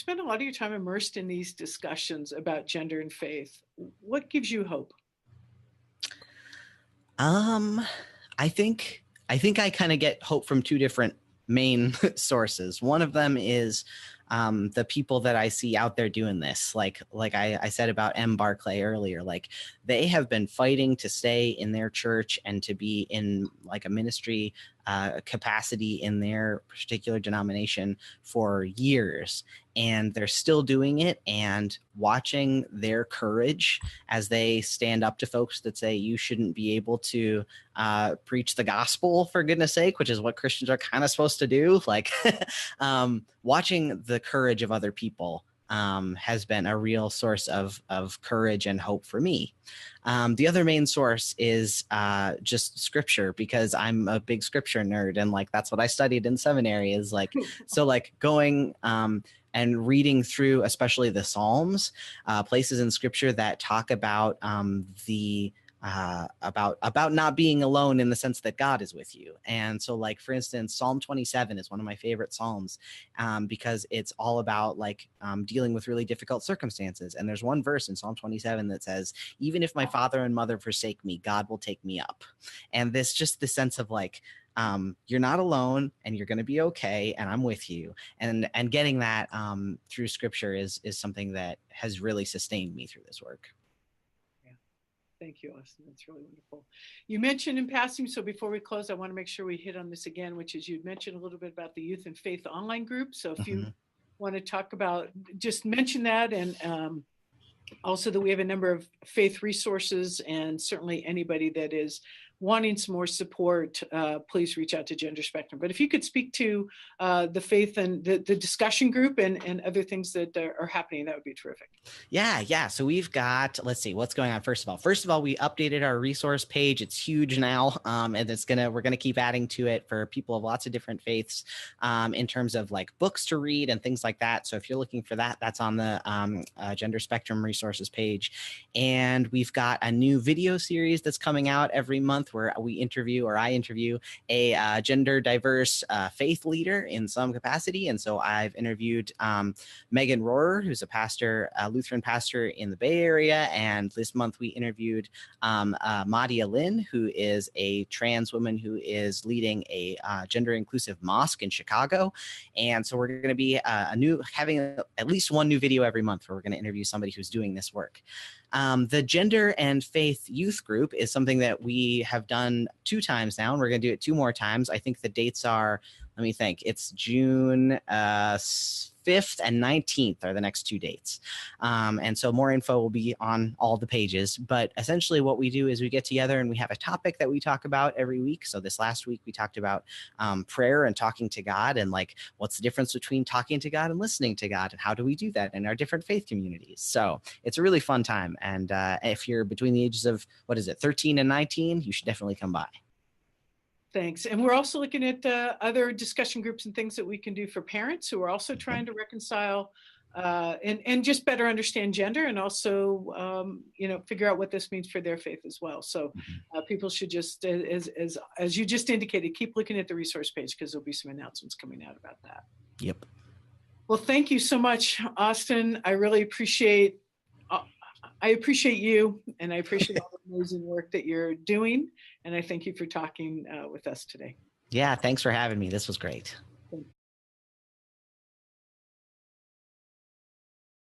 spend a lot of your time immersed in these discussions about gender and faith. What gives you hope? Um, I think I kind of get hope from two different main sources. One of them is the people that I see out there doing this, like I said about M. Barclay earlier, like they have been fighting to stay in their church and to be in like a ministry capacity in their particular denomination for years. And they're still doing it, and watching their courage as they stand up to folks that say you shouldn't be able to preach the gospel, for goodness sake, which is what Christians are kind of supposed to do. Like watching the courage of other people has been a real source of courage and hope for me. The other main source is just scripture, because I'm a big scripture nerd, and like that's what I studied in seminary. Is like so like going and reading through, especially the Psalms, places in scripture that talk about about not being alone, in the sense that God is with you. And so, like, for instance, Psalm 27 is one of my favorite Psalms because it's all about like dealing with really difficult circumstances. And there's one verse in Psalm 27 that says, even if my father and mother forsake me, God will take me up. And this just the sense of like, you're not alone, and you're going to be okay, and I'm with you. And getting that through scripture is something that has really sustained me through this work. Thank you, Austen. That's really wonderful. You mentioned in passing, so before we close, I want to make sure we hit on this again, which is you'd mentioned a little bit about the Youth and Faith online group. So if you want to talk about, just mention that, and also that we have a number of faith resources, and certainly anybody that is wanting some more support, please reach out to Gender Spectrum. But if you could speak to the faith and the discussion group and other things that are happening, that would be terrific. Yeah. So we've got, let's see, what's going on. First of all, we updated our resource page. It's huge now. And we're going to keep adding to it for people of lots of different faiths in terms of like books to read and things like that. So if you're looking for that, that's on the Gender Spectrum resources page. And we've got a new video series that's coming out every month where I interview a gender diverse faith leader in some capacity. And so I've interviewed Megan Rohrer, who's a pastor, Lutheran pastor in the Bay Area. And this month we interviewed Madia Lin, who is a trans woman who is leading a gender inclusive mosque in Chicago. And so we're going to be having at least one new video every month where we're going to interview somebody who's doing this work. The Gender and Faith Youth Group is something that we have done 2 times now, and we're going to do it 2 more times. I think the dates are, let me think, it's June 5th and 19th are the next 2 dates. And so more info will be on all the pages. But essentially what we do is we get together and we have a topic that we talk about every week. So this last week we talked about prayer and talking to God, and like what's the difference between talking to God and listening to God, and how do we do that in our different faith communities. So it's a really fun time. And if you're between the ages of, 13 and 19, you should definitely come by. Thanks. And we're also looking at other discussion groups and things that we can do for parents who are also trying to reconcile and just better understand gender, and also, figure out what this means for their faith as well. So people should just, as you just indicated, keep looking at the resource page, because there'll be some announcements coming out about that. Yep. Well, thank you so much, Austen. I really appreciate you, and I appreciate all the amazing work that you're doing. And I thank you for talking with us today. Yeah, thanks for having me. This was great.